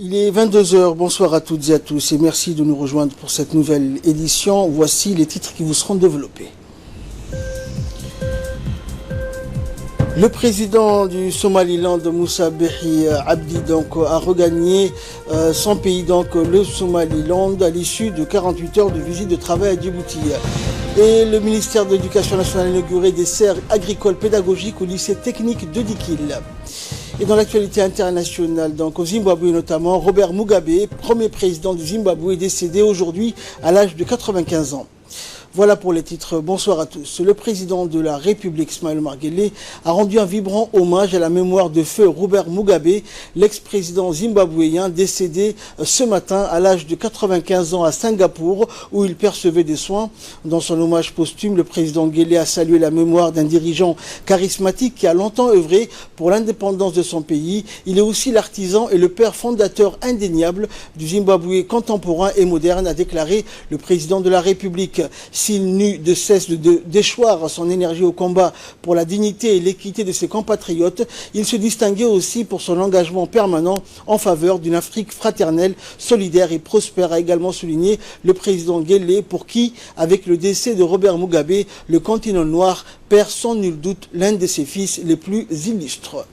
Il est 22 heures, bonsoir à toutes et à tous et merci de nous rejoindre pour cette nouvelle édition. Voici les titres qui vous seront développés. Le président du Somaliland, Moussa Bihi Abdi, a regagné son pays, le Somaliland, à l'issue de 48 heures de visite de travail à Djibouti. Et le ministère de l'Éducation nationale a inauguré des serres agricoles pédagogiques au lycée technique de Dikil. Et dans l'actualité internationale, au Zimbabwe notamment, Robert Mugabe, premier président du Zimbabwe, est décédé aujourd'hui à l'âge de 95 ans. Voilà pour les titres. Bonsoir à tous. Le président de la République, Ismaël Omar Guelleh, a rendu un vibrant hommage à la mémoire de feu Robert Mugabe, l'ex-président zimbabwéen décédé ce matin à l'âge de 95 ans à Singapour, où il percevait des soins. Dans son hommage posthume, le président Guelleh a salué la mémoire d'un dirigeant charismatique qui a longtemps œuvré pour l'indépendance de son pays. Il est aussi l'artisan et le père fondateur indéniable du Zimbabwe contemporain et moderne, a déclaré le président de la République. S'il n'eut de cesse de déchoir son énergie au combat pour la dignité et l'équité de ses compatriotes, il se distinguait aussi pour son engagement permanent en faveur d'une Afrique fraternelle, solidaire et prospère, a également souligné le président Guelleh, pour qui, avec le décès de Robert Mugabe, le continent noir perd sans nul doute l'un de ses fils les plus illustres.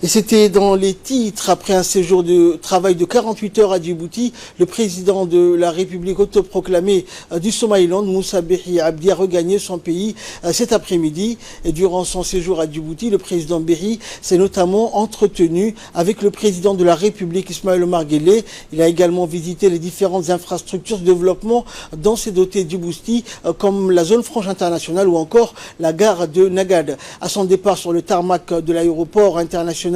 Et c'était dans les titres. Après un séjour de travail de 48 heures à Djibouti, le président de la République autoproclamée du Somaliland, Moussa Bihi Abdi, a regagné son pays cet après-midi. Et durant son séjour à Djibouti, le président Bihi s'est notamment entretenu avec le président de la République, Ismaël Omar Guelleh. Il a également visité les différentes infrastructures de développement dans ces dotés Djibouti, comme la zone franche internationale ou encore la gare de Nagad. À son départ sur le tarmac de l'aéroport international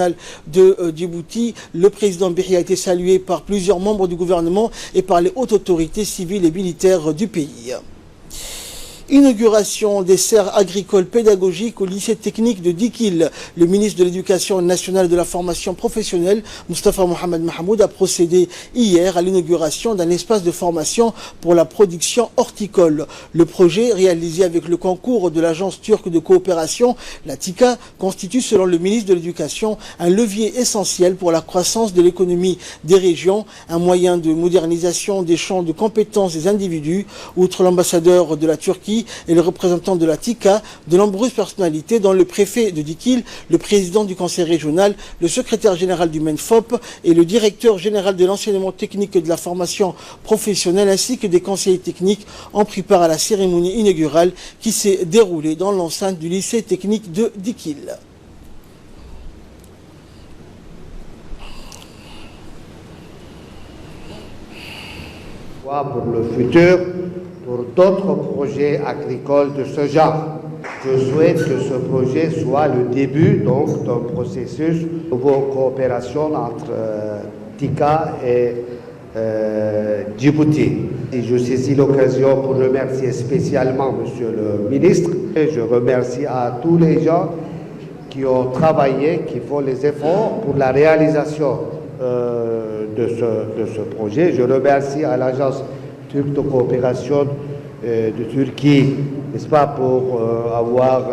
de Djibouti, le président Bihi a été salué par plusieurs membres du gouvernement et par les hautes autorités civiles et militaires du pays. Inauguration des serres agricoles pédagogiques au lycée technique de Dikil. Le ministre de l'Éducation nationale et de la formation professionnelle, Moustapha Mohamed Mahmoud, a procédé hier à l'inauguration d'un espace de formation pour la production horticole. Le projet, réalisé avec le concours de l'agence turque de coopération, la TICA, constitue, selon le ministre de l'Éducation, un levier essentiel pour la croissance de l'économie des régions, un moyen de modernisation des champs de compétences des individus. Outre l'ambassadeur de la Turquie et le représentant de la TICA, de nombreuses personnalités, dont le préfet de Dikil, le président du conseil régional, le secrétaire général du MENFOP et le directeur général de l'enseignement technique et de la formation professionnelle, ainsi que des conseillers techniques, ont pris part à la cérémonie inaugurale qui s'est déroulée dans l'enceinte du lycée technique de Dikil. Pour le futur, pour d'autres projets agricoles de ce genre. Je souhaite que ce projet soit le début d'un processus de coopération entre TICA et Djibouti. Et je saisis l'occasion pour remercier spécialement Monsieur le ministre. Et je remercie à tous les gens qui ont travaillé, qui font les efforts pour la réalisation de ce projet. Je remercie à l'agence turque de coopération de Turquie, n'est-ce pas, pour avoir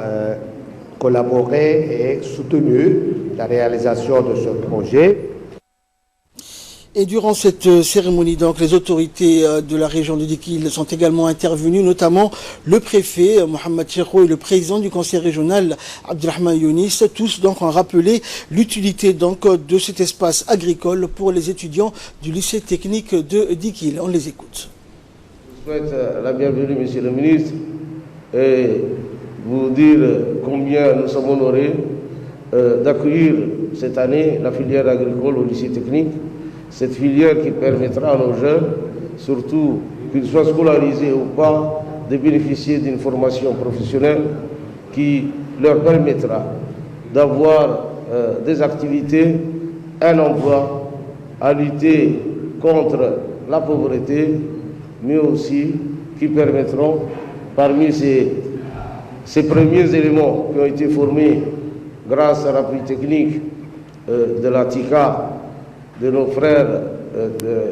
collaboré et soutenu la réalisation de ce projet. Et durant cette cérémonie, les autorités de la région de Dikil sont également intervenues, notamment le préfet Mohamed Cherho et le président du conseil régional Abdelrahman Younis. Tous ont rappelé l'utilité de cet espace agricole pour les étudiants du lycée technique de Dikil. On les écoute. Je souhaite la bienvenue, Monsieur le ministre, et vous dire combien nous sommes honorés d'accueillir cette année la filière agricole au lycée technique. Cette filière qui permettra à nos jeunes, surtout qu'ils soient scolarisés ou pas, de bénéficier d'une formation professionnelle qui leur permettra d'avoir des activités, un emploi, à lutter contre la pauvreté, mais aussi qui permettront, parmi ces premiers éléments qui ont été formés grâce à l'appui technique de la TICA, de nos frères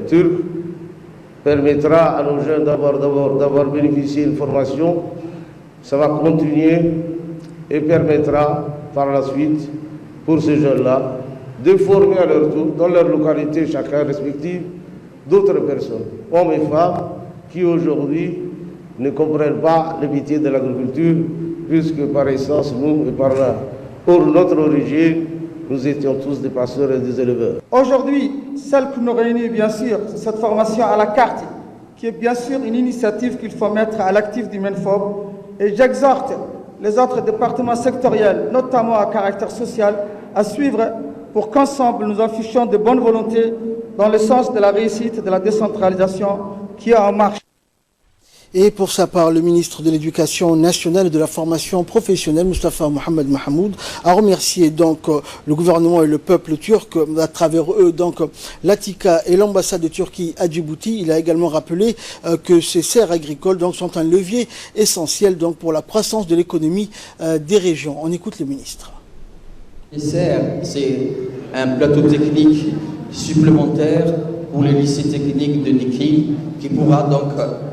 turcs, permettra à nos jeunes d'avoir bénéficié d'une formation. Ça va continuer et permettra par la suite pour ces jeunes-là de former à leur tour, dans leur localité chacun respective, d'autres personnes, hommes et femmes, qui aujourd'hui ne comprennent pas le métier de l'agriculture, puisque par essence, nous, et par pour notre origine, nous étions tous des pasteurs et des éleveurs. Aujourd'hui, celle qui nous réunit, bien sûr, c'est cette formation à la carte, qui est bien sûr une initiative qu'il faut mettre à l'actif du MENFOB. Et j'exhorte les autres départements sectoriels, notamment à caractère social, à suivre pour qu'ensemble nous affichions de bonne volonté dans le sens de la réussite de la décentralisation qui est en marche. Et pour sa part, le ministre de l'Éducation nationale et de la formation professionnelle, Moustapha Mohamed Mahamoud, a remercié donc le gouvernement et le peuple turc, à travers eux donc l'Atika et l'ambassade de Turquie à Djibouti. Il a également rappelé que ces serres agricoles donc sont un levier essentiel donc pour la croissance de l'économie des régions. On écoute le ministre. Les serres, c'est un plateau technique supplémentaire pour les lycées techniques de Nikli qui pourra donc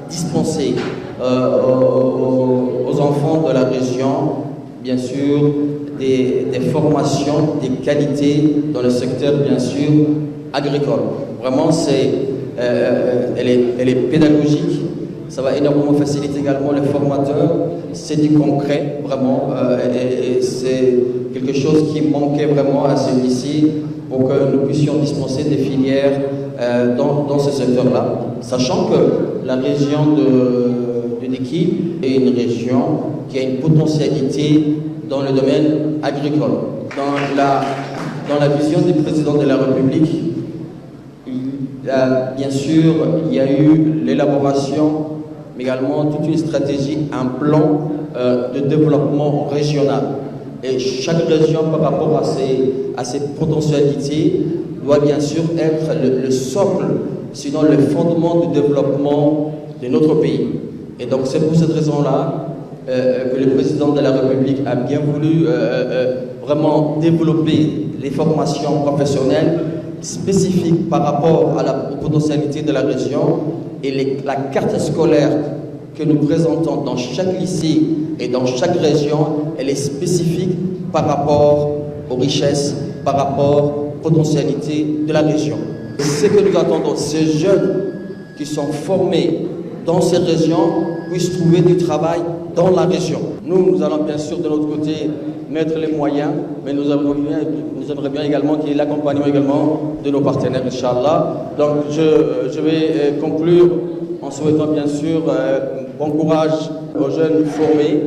dispenser aux enfants de la région, bien sûr, des formations, des qualités dans le secteur, bien sûr, agricole. Vraiment, elle est pédagogique. Ça va énormément faciliter également les formateurs. C'est du concret, vraiment. Et c'est quelque chose qui manquait vraiment à celui-ci pour que nous puissions dispenser des filières dans ce secteur-là. Sachant que la région de Niki est une région qui a une potentialité dans le domaine agricole. Dans la vision du président de la République, bien sûr, il y a eu l'élaboration, mais également toute une stratégie, un plan de développement régional. Et chaque région, par rapport à ses potentialités, doit bien sûr être le socle, sinon le fondement du développement de notre pays. Et donc c'est pour cette raison-là que le président de la République a bien voulu vraiment développer les formations professionnelles spécifiques par rapport aux potentialités de la région et la carte scolaire que nous présentons dans chaque lycée et dans chaque région, elle est spécifique par rapport aux richesses, par rapport aux potentialités de la région. Ce que nous attendons, ces jeunes qui sont formés dans ces régions puissent trouver du travail dans la région. Nous allons bien sûr de notre côté mettre les moyens, mais nous aimerions bien également qu'il y ait l'accompagnement également de nos partenaires, Inch'Allah. Donc je vais conclure en souhaitant bien sûr bon courage aux jeunes formés.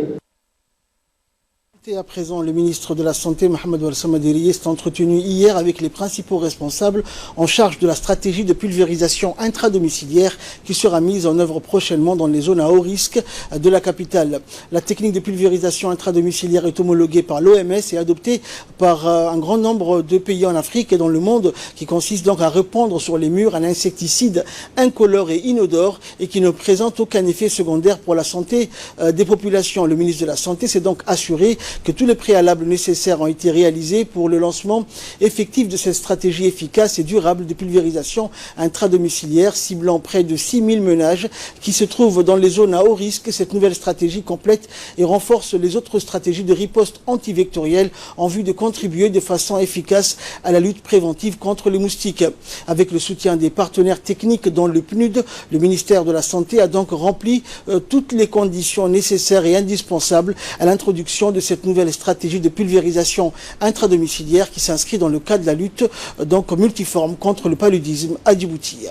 Et à présent, le ministre de la Santé, Mohamed Warsamadiri, s'est entretenu hier avec les principaux responsables en charge de la stratégie de pulvérisation intradomiciliaire qui sera mise en œuvre prochainement dans les zones à haut risque de la capitale. La technique de pulvérisation intradomiciliaire est homologuée par l'OMS et adoptée par un grand nombre de pays en Afrique et dans le monde, qui consiste donc à répandre sur les murs un insecticide incolore et inodore et qui ne présente aucun effet secondaire pour la santé des populations. Le ministre de la Santé s'est donc assuré que tous les préalables nécessaires ont été réalisés pour le lancement effectif de cette stratégie efficace et durable de pulvérisation intradomiciliaire ciblant près de 6000 ménages qui se trouvent dans les zones à haut risque. Cette nouvelle stratégie complète et renforce les autres stratégies de riposte antivectorielle en vue de contribuer de façon efficace à la lutte préventive contre les moustiques. Avec le soutien des partenaires techniques dont le PNUD, le ministère de la Santé a donc rempli toutes les conditions nécessaires et indispensables à l'introduction de cette nouvelle stratégie de pulvérisation intradomiciliaire qui s'inscrit dans le cadre de la lutte donc multiforme contre le paludisme à Djibouti.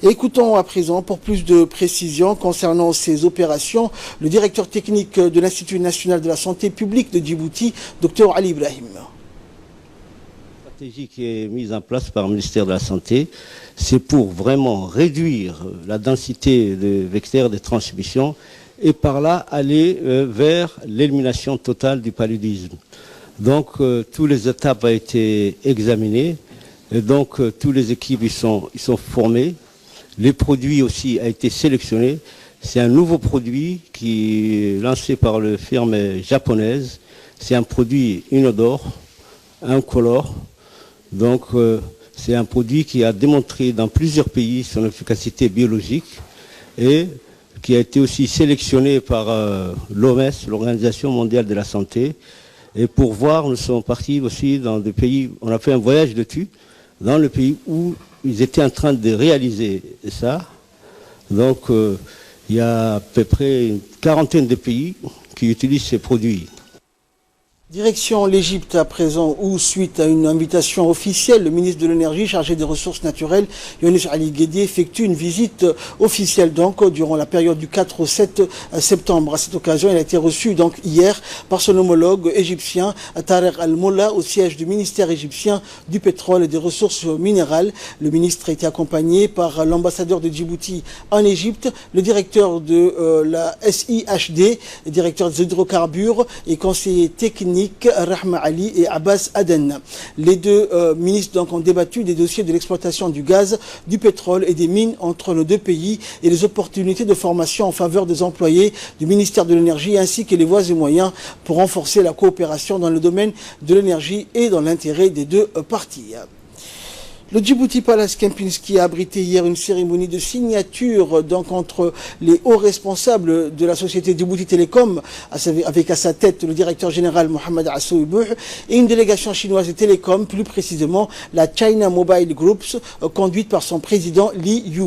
Et écoutons à présent pour plus de précisions concernant ces opérations le directeur technique de l'Institut national de la santé publique de Djibouti, Dr Ali Ibrahim. La stratégie qui est mise en place par le ministère de la Santé, c'est pour vraiment réduire la densité de vecteurs de transmission et par là aller vers l'élimination totale du paludisme. Donc toutes les étapes ont été examinées, et donc toutes les équipes ils sont formées, les produits aussi ont été sélectionnés. C'est un nouveau produit qui est lancé par une firme japonaise. C'est un produit inodore, incolore. Donc c'est un produit qui a démontré dans plusieurs pays son efficacité biologique et qui a été aussi sélectionné par l'OMS, l'Organisation mondiale de la santé, Et pour voir, nous sommes partis aussi dans des pays, on a fait un voyage dessus, dans le pays où ils étaient en train de réaliser ça. Donc il y a à peu près une quarantaine de pays qui utilisent ces produits. Direction l'Égypte à présent, où suite à une invitation officielle, le ministre de l'Énergie chargé des ressources naturelles, Younes Ali Guédi, effectue une visite officielle donc durant la période du 4 au 7 septembre. À cette occasion, il a été reçu donc hier par son homologue égyptien Tarek Al-Molla au siège du ministère égyptien du pétrole et des ressources minérales. Le ministre a été accompagné par l'ambassadeur de Djibouti en Égypte, le directeur de la SIHD, le directeur des hydrocarbures et conseiller technique Rahma Ali et Abbas Aden. Les deux ministres donc ont débattu des dossiers de l'exploitation du gaz, du pétrole et des mines entre nos deux pays et les opportunités de formation en faveur des employés du ministère de l'Énergie ainsi que les voies et moyens pour renforcer la coopération dans le domaine de l'énergie et dans l'intérêt des deux parties. Le Djibouti Palace Kempinski a abrité hier une cérémonie de signature donc entre les hauts responsables de la société Djibouti Telecom, avec à sa tête le directeur général Mohamed Assouibouh et une délégation chinoise de Télécom, plus précisément la China Mobile Groups, conduite par son président Li Yu.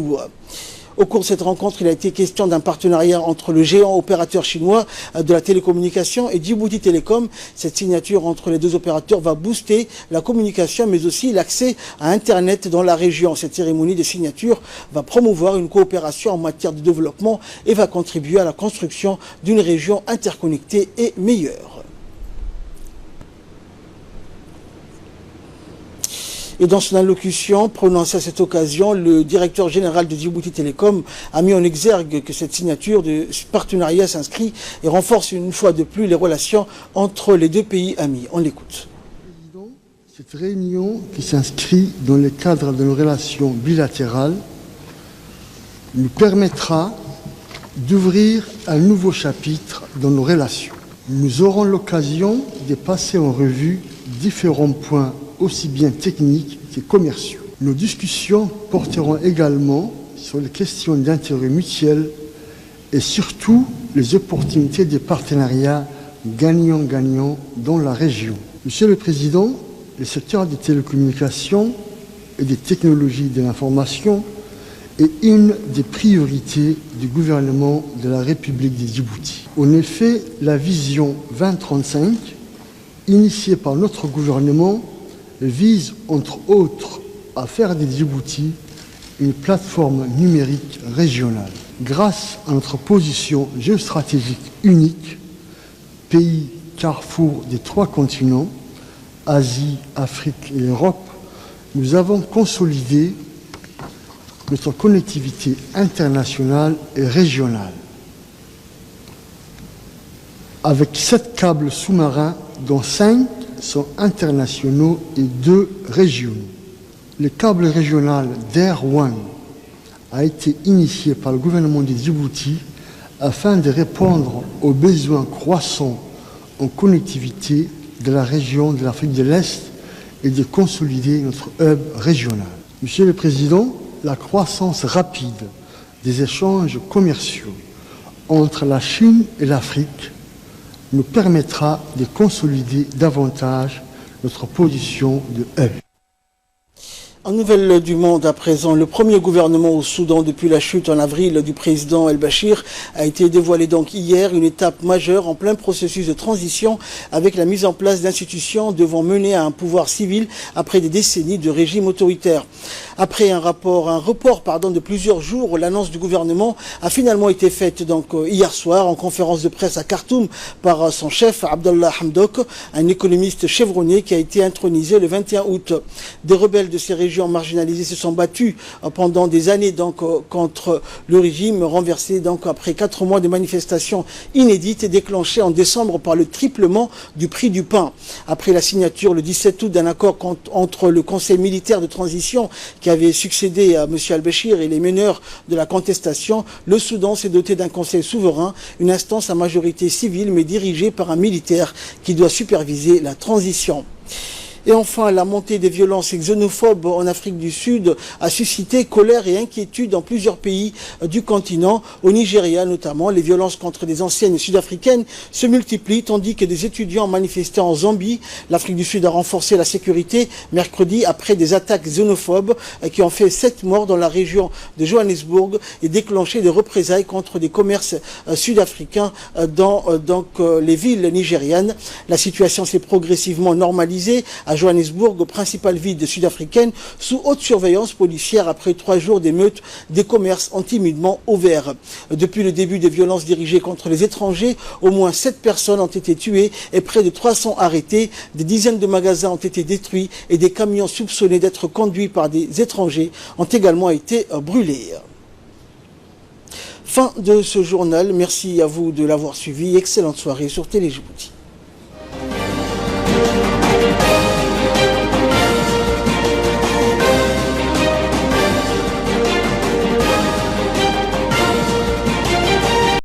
Au cours de cette rencontre, il a été question d'un partenariat entre le géant opérateur chinois de la télécommunication et Djibouti Telecom. Cette signature entre les deux opérateurs va booster la communication, mais aussi l'accès à Internet dans la région. Cette cérémonie de signature va promouvoir une coopération en matière de développement et va contribuer à la construction d'une région interconnectée et meilleure. Et dans son allocution prononcée à cette occasion, le directeur général de Djibouti Telecom a mis en exergue que cette signature de partenariat s'inscrit et renforce une fois de plus les relations entre les deux pays amis. On l'écoute. Cette réunion qui s'inscrit dans le cadre de nos relations bilatérales nous permettra d'ouvrir un nouveau chapitre dans nos relations. Nous aurons l'occasion de passer en revue différents points aussi bien techniques que commerciaux. Nos discussions porteront également sur les questions d'intérêt mutuel et surtout les opportunités de partenariats gagnant-gagnant dans la région. Monsieur le Président, le secteur des télécommunications et des technologies de l'information est une des priorités du gouvernement de la République de Djibouti. En effet, la vision 2035, initiée par notre gouvernement, vise entre autres à faire de Djibouti une plateforme numérique régionale. Grâce à notre position géostratégique unique, pays carrefour des trois continents, Asie, Afrique et Europe, nous avons consolidé notre connectivité internationale et régionale. Avec 7 câbles sous-marins, dont 5 sont internationaux et 2 régionaux. Le câble régional d'Air One a été initié par le gouvernement de Djibouti afin de répondre aux besoins croissants en connectivité de la région de l'Afrique de l'Est et de consolider notre hub régional. Monsieur le Président, la croissance rapide des échanges commerciaux entre la Chine et l'Afrique nous permettra de consolider davantage notre position de hub. En nouvelle du monde à présent, le premier gouvernement au Soudan depuis la chute en avril du président El-Bachir a été dévoilé donc hier, une étape majeure en plein processus de transition avec la mise en place d'institutions devant mener à un pouvoir civil après des décennies de régime autoritaire. Après un report de plusieurs jours, l'annonce du gouvernement a finalement été faite donc hier soir en conférence de presse à Khartoum par son chef Abdallah Hamdok, un économiste chevronné qui a été intronisé le 21 août. Des rebelles de ces régions marginalisées se sont battus pendant des années donc contre le régime renversé donc après 4 mois de manifestations inédites déclenchées en décembre par le triplement du prix du pain. Après la signature le 17 août d'un accord entre le conseil militaire de transition qui avait succédé à M. al-Bashir et les meneurs de la contestation, le Soudan s'est doté d'un conseil souverain, une instance à majorité civile mais dirigée par un militaire qui doit superviser la transition. Et enfin, la montée des violences xénophobes en Afrique du Sud a suscité colère et inquiétude dans plusieurs pays du continent. Au Nigeria notamment, les violences contre des anciennes sud-africaines se multiplient tandis que des étudiants manifestaient en Zambie. L'Afrique du Sud a renforcé la sécurité mercredi après des attaques xénophobes qui ont fait 7 morts dans la région de Johannesburg et déclenché des représailles contre des commerces sud-africains dans les villes nigérianes. La situation s'est progressivement normalisée à Johannesburg, principale ville sud-africaine, sous haute surveillance policière après 3 jours d'émeutes des commerces ont timidement ouvert. Depuis le début des violences dirigées contre les étrangers, au moins 7 personnes ont été tuées et près de 300 arrêtés. Des dizaines de magasins ont été détruits et des camions soupçonnés d'être conduits par des étrangers ont également été brûlés. Fin de ce journal. Merci à vous de l'avoir suivi. Excellente soirée sur Télé Djibouti.